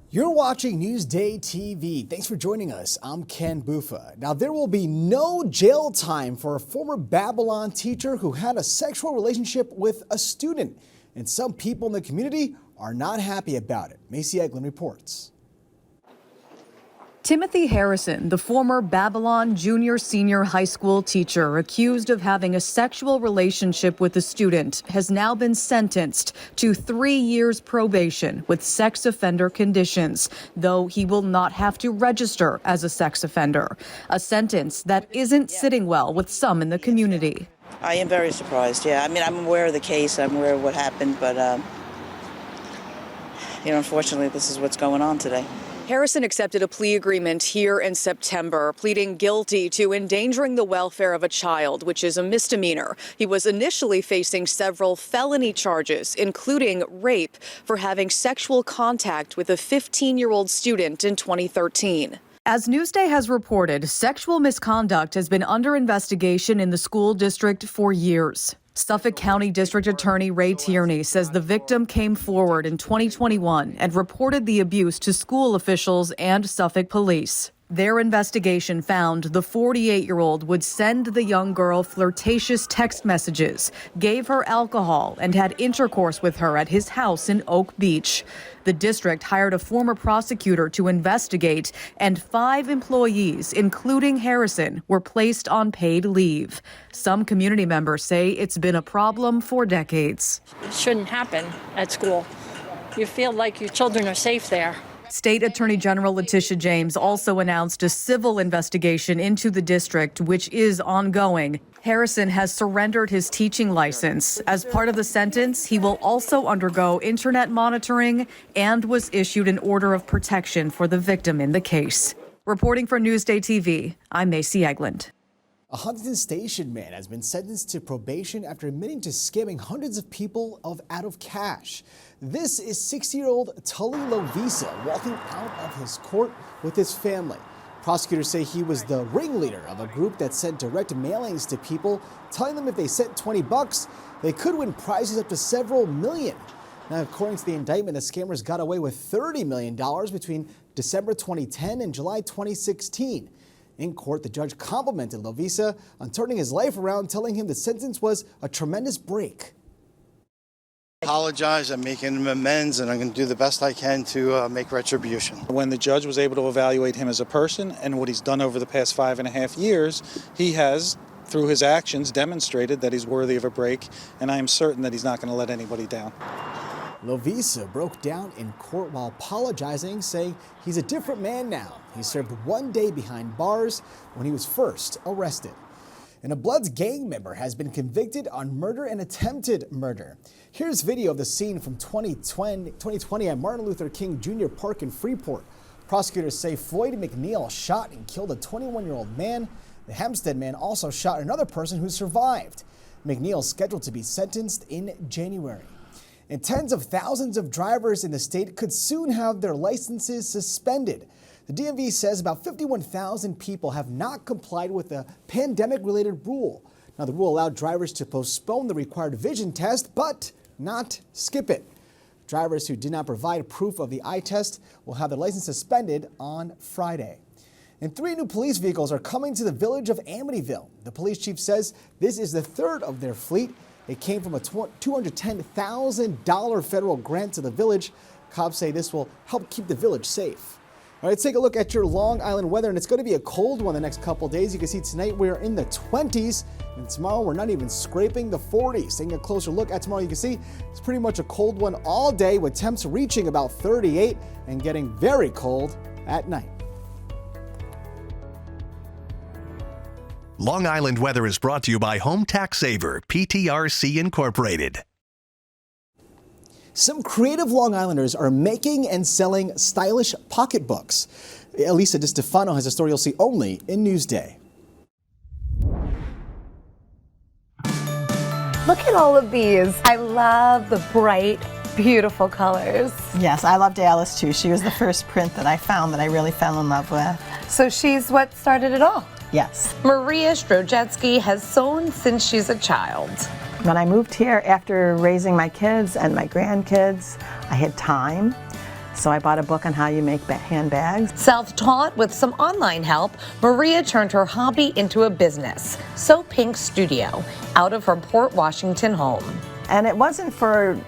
You're watching Newsday TV. Thanks for joining us. I'm Ken Bufa. Now, there will be no jail time for a former Babylon teacher who had a sexual relationship with a student. And some people in the community are not happy about it. Macy Eglin reports. Timothy Harrison, the former Babylon junior-senior high school teacher accused of having a sexual relationship with a student, has now been sentenced to 3 years probation with sex offender conditions, though he will not have to register as a sex offender, a sentence that isn't sitting well with some in the community. I am very surprised, yeah. I mean, I'm aware of the case, I'm aware of what happened, but, unfortunately, this is what's going on today. Harrison accepted a plea agreement here in September, pleading guilty to endangering the welfare of a child, which is a misdemeanor. He was initially facing several felony charges, including rape for having sexual contact with a 15-year-old student in 2013. As Newsday has reported, sexual misconduct has been under investigation in the school district for years. Suffolk County District Attorney Ray Tierney says the victim came forward in 2021 and reported the abuse to school officials and Suffolk police. Their investigation found the 48-year-old would send the young girl flirtatious text messages, gave her alcohol, and had intercourse with her at his house in Oak Beach. The district hired a former prosecutor to investigate, and 5 employees, including Harrison, were placed on paid leave. Some community members say it's been a problem for decades. It shouldn't happen at school. You feel like your children are safe there. State Attorney General Letitia James also announced a civil investigation into the district, which is ongoing. Harrison has surrendered his teaching license. As part of the sentence, he will also undergo internet monitoring and was issued an order of protection for the victim in the case. Reporting for Newsday TV, I'm Macy Eglin. A Huntington Station man has been sentenced to probation after admitting to scamming hundreds of people out of cash. This is 60-year-old Tully Lovisa walking out of his court with his family. Prosecutors say he was the ringleader of a group that sent direct mailings to people, telling them if they sent $20, they could win prizes up to several million. Now, according to the indictment, the scammers got away with $30 million between December 2010 and July 2016. In court, the judge complimented Lovisa on turning his life around, telling him the sentence was a tremendous break. Apologize, I'm making amends, and I'm going to do the best I can to make retribution. When the judge was able to evaluate him as a person and what he's done over the past 5.5 years, he has, through his actions, demonstrated that he's worthy of a break, and I am certain that he's not going to let anybody down. Lovisa broke down in court while apologizing, saying he's a different man now. He served 1 day behind bars when he was first arrested. And a Bloods gang member has been convicted on murder and attempted murder. Here's video of the scene from 2020 at Martin Luther King Jr. Park in Freeport. Prosecutors say Floyd McNeil shot and killed a 21-year-old man. The Hempstead man also shot another person who survived. McNeil is scheduled to be sentenced in January. And tens of thousands of drivers in the state could soon have their licenses suspended. The DMV says about 51,000 people have not complied with the pandemic-related rule. Now, the rule allowed drivers to postpone the required vision test, but not skip it. Drivers who did not provide proof of the eye test will have their license suspended on Friday. And 3 new police vehicles are coming to the village of Amityville. The police chief says this is the 3rd of their fleet. It came from a $210,000 federal grant to the village. Cops say this will help keep the village safe. All right, let's take a look at your Long Island weather, and it's going to be a cold one the next couple days. You can see tonight we're in the 20s, and tomorrow we're not even scraping the 40s. Taking a closer look at tomorrow, you can see it's pretty much a cold one all day, with temps reaching about 38 and getting very cold at night. Long Island weather is brought to you by Home Tax Saver, PTRC Incorporated. Some creative Long Islanders are making and selling stylish pocketbooks. Elisa DiStefano has a story you'll see only in Newsday. Look at all of these. I love the bright, beautiful colors. Yes, I loved Alice too. She was the first print that I found that I really fell in love with. So she's what started it all? Yes. Maria Strojetsky has sewn since she's a child. When I moved here after raising my kids and my grandkids, I had time. So I bought a book on how you make handbags. Self-taught with some online help, Maria turned her hobby into a business, So Pink Studio, out of her Port Washington home. And it wasn't for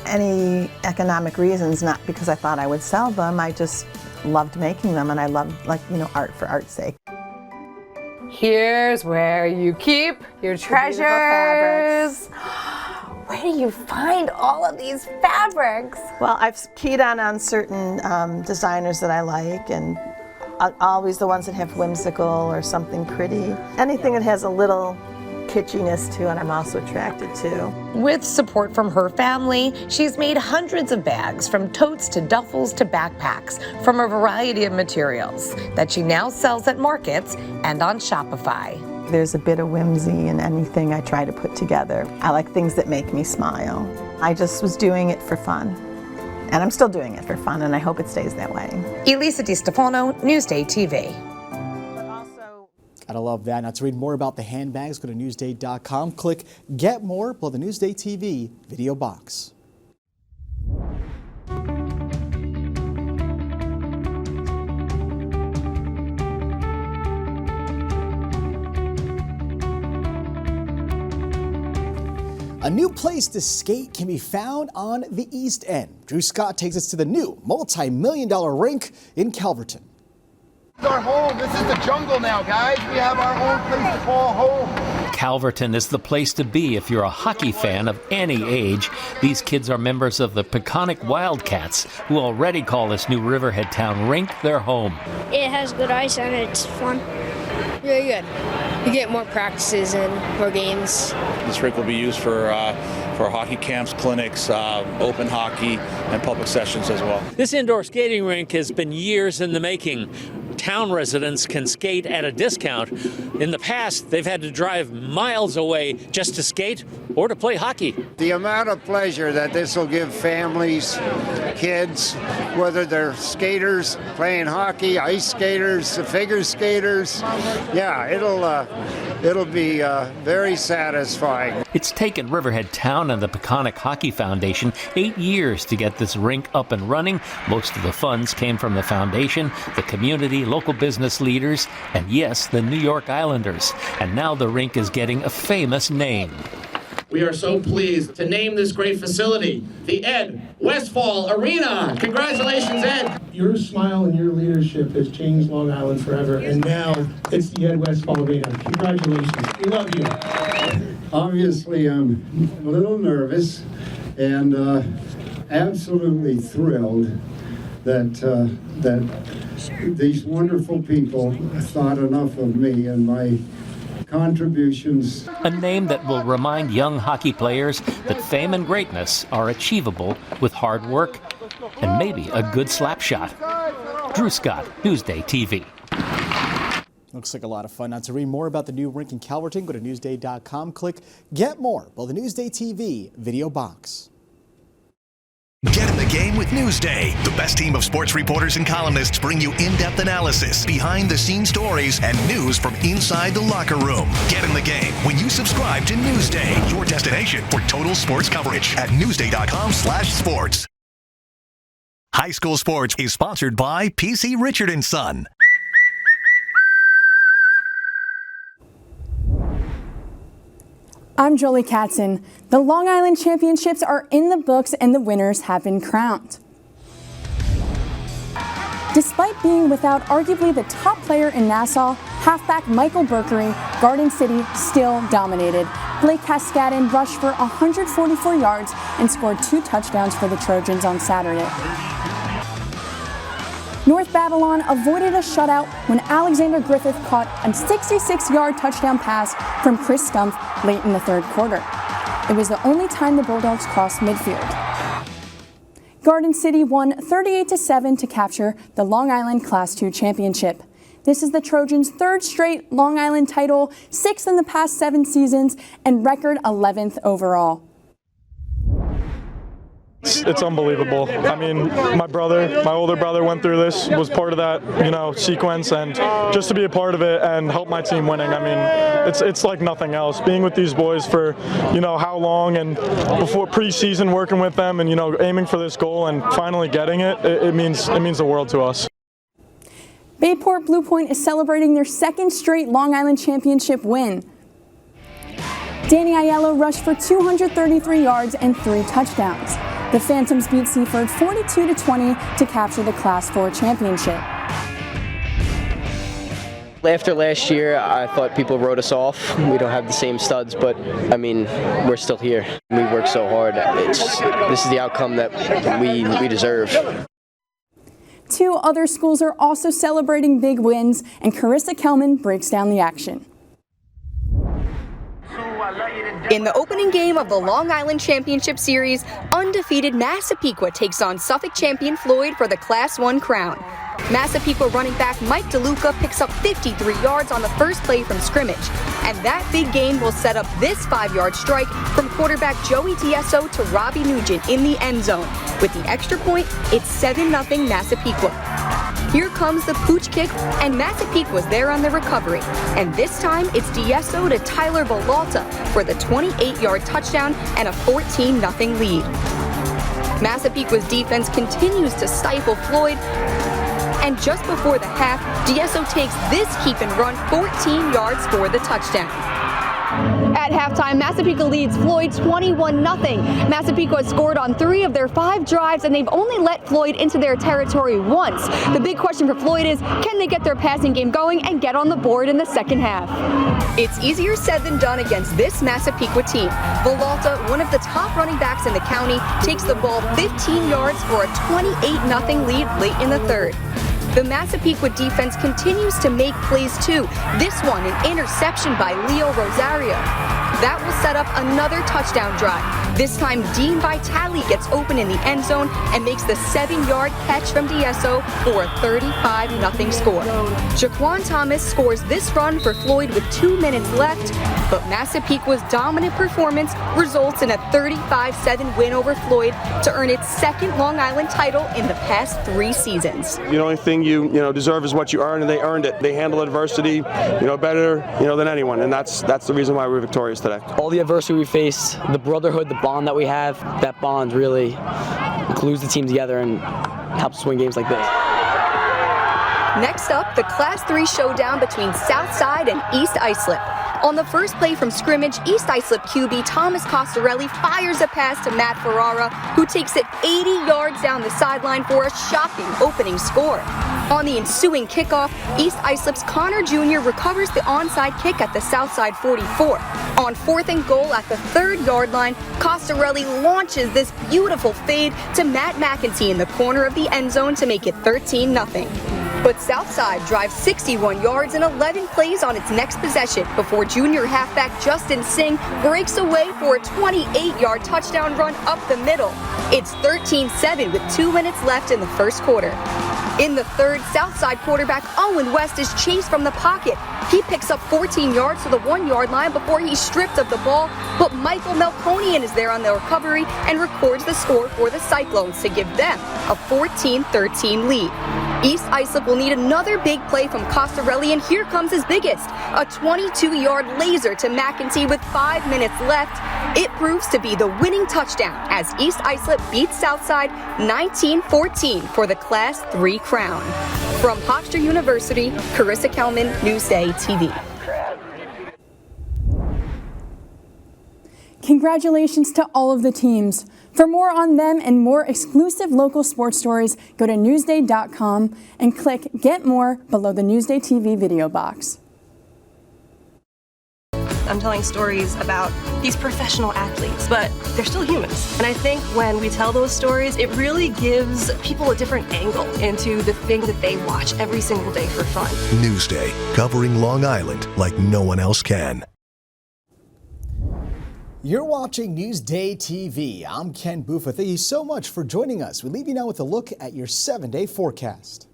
any economic reasons, not because I thought I would sell them. I just loved making them, and I loved, art for art's sake. Here's where you keep your treasures. Where do you find all of these fabrics? Well, I've keyed on certain designers that I like, and always the ones that have whimsical or something pretty. Anything that has a little kitschiness to it, I'm also attracted to. With support from her family, she's made hundreds of bags, from totes to duffels to backpacks, from a variety of materials that she now sells at markets and on Shopify. There's a bit of whimsy in anything I try to put together. I like things that make me smile. I just was doing it for fun. And I'm still doing it for fun, and I hope it stays that way. Elisa DiStefano, Newsday TV. Gotta love that. Now, to read more about the handbags, go to Newsday.com. Click Get More below the Newsday TV video box. A new place to skate can be found on the East End. Drew Scott takes us to the new multi-million-dollar rink in Calverton. This is our home. This is the jungle now, guys. We have our own place to call home. Calverton is the place to be if you're a hockey fan of any age. These kids are members of the Peconic Wildcats, who already call this new Riverhead town rink their home. It has good ice and it's fun. Really good. You get more practices and more games. This rink will be used for hockey camps, clinics, open hockey, and public sessions as well. This indoor skating rink has been years in the making. Town residents can skate at a discount. In the past, they've had to drive miles away just to skate or to play hockey. The amount of pleasure that this will give families, kids, whether they're skaters, playing hockey, ice skaters, figure skaters, yeah, it'll be very satisfying. It's taken Riverhead Town and the Peconic Hockey Foundation 8 years to get this rink up and running. Most of the funds came from the foundation, the community, local business leaders, and yes, the New York Islanders. And now the rink is getting a famous name. We are so pleased to name this great facility the Ed Westfall Arena. Congratulations, Ed. Your smile and your leadership has changed Long Island forever, and now it's the Ed Westfall Arena. Congratulations. We love you. Obviously, I'm a little nervous and absolutely thrilled that these wonderful people thought enough of me and my contributions. A name that will remind young hockey players that fame and greatness are achievable with hard work and maybe a good slap shot. Drew Scott, Newsday TV. Looks like a lot of fun. Now, to read more about the new rink in Calverton, go to Newsday.com. Click Get More below the Newsday TV video box. Get in the game with Newsday. The best team of sports reporters and columnists bring you in-depth analysis, behind-the-scenes stories, and news from inside the locker room. Get in the game when you subscribe to Newsday, your destination for total sports coverage at Newsday.com/sports. High School Sports is sponsored by PC Richard & Son. I'm Jolie Katzen. The Long Island Championships are in the books and the winners have been crowned. Despite being without arguably the top player in Nassau, halfback Michael Berkery, Garden City still dominated. Blake Cascadden rushed for 144 yards and scored 2 touchdowns for the Trojans on Saturday. North Babylon avoided a shutout when Alexander Griffith caught a 66-yard touchdown pass from Chris Stumpf late in the third quarter. It was the only time the Bulldogs crossed midfield. Garden City won 38-7 to capture the Long Island Class II championship. This is the Trojans' 3rd straight Long Island title, 6th in the past 7 seasons, and record 11th overall. It's unbelievable. I mean, my older brother went through this, was part of that, sequence, and just to be a part of it and help my team winning, I mean, it's like nothing else. Being with these boys for, how long, and before preseason working with them and, aiming for this goal and finally getting it, it means the world to us. Bayport Blue Point is celebrating their second straight Long Island Championship win. Danny Aiello rushed for 233 yards and 3 touchdowns. The Phantoms beat Seaford 42-20 to capture the Class 4 championship. After last year, I thought people wrote us off. We don't have the same studs, but I mean, we're still here. We work so hard. This is the outcome that we deserve. 2 other schools are also celebrating big wins, and Carissa Kelman breaks down the action. In the opening game of the Long Island Championship Series, undefeated Massapequa takes on Suffolk champion Floyd for the Class 1 crown. Massapequa running back Mike DeLuca picks up 53 yards on the first play from scrimmage. And that big game will set up this 5-yard strike from quarterback Joey DSO to Robbie Nugent in the end zone. With the extra point, it's 7-0 Massapequa. Here comes the pooch kick, and Massapequa's there on the recovery. And this time, it's DSO to Tyler Villalta for the 28-yard touchdown and a 14-0 lead. Massapequa's defense continues to stifle Floyd, and just before the half, DSO takes this keep and run 14 yards for the touchdown. At halftime, Massapequa leads Floyd 21-0. Massapequa scored on 3 of their 5 drives, and they've only let Floyd into their territory once. The big question for Floyd is, can they get their passing game going and get on the board in the second half? It's easier said than done against this Massapequa team. Villalta, one of the top running backs in the county, takes the ball 15 yards for a 28-0 lead late in the third. The Massapequa defense continues to make plays too. This one, an interception by Leo Rosario. That will set up another touchdown drive. This time, Dean Vitale gets open in the end zone and makes the 7-yard catch from DSO for a 35-0 score. Jaquan Thomas scores this run for Floyd with 2 minutes left, but Massapequa's dominant performance results in a 35-7 win over Floyd to earn its second Long Island title in the past 3 seasons. The only thing you deserve is what you earn, and they earned it. They handle adversity, better, than anyone, and that's the reason why we're victorious today. All the adversity we face, the brotherhood, the bond that we have, that bond really glues the team together and helps us win games like this. Next up, the Class 3 showdown between Southside and East Islip. On the first play from scrimmage, East Islip QB Thomas Costarelli fires a pass to Matt Ferrara, who takes it 80 yards down the sideline for a shocking opening score. On the ensuing kickoff, East Islip's Connor Jr. recovers the onside kick at the Southside 44. On 4th and goal at the 3rd-yard line, Costarelli launches this beautiful fade to Matt McEntee in the corner of the end zone to make it 13-0. But Southside drives 61 yards and 11 plays on its next possession before junior halfback Justin Singh breaks away for a 28-yard touchdown run up the middle. It's 13-7 with 2 minutes left in the first quarter. In the third, Southside quarterback Owen West is chased from the pocket. He picks up 14 yards to the 1-yard line before he's stripped of the ball, but Michael Melkonian is there on the recovery and records the score for the Cyclones to give them a 14-13 lead. East Islip will need another big play from Costarelli, and here comes his biggest, a 22-yard laser to McEntee with 5 minutes left. It proves to be the winning touchdown as East Islip beats Southside 19-14 for the Class 3 crown. From Hofstra University, Carissa Kelman, Newsday TV. Congratulations to all of the teams. For more on them and more exclusive local sports stories, go to Newsday.com and click Get More below the Newsday TV video box. I'm telling stories about these professional athletes, but they're still humans. And I think when we tell those stories, it really gives people a different angle into the thing that they watch every single day for fun. Newsday, covering Long Island like no one else can. You're watching Newsday TV. I'm Ken Buffa. Thank you so much for joining us. We leave you now with a look at your 7-day forecast.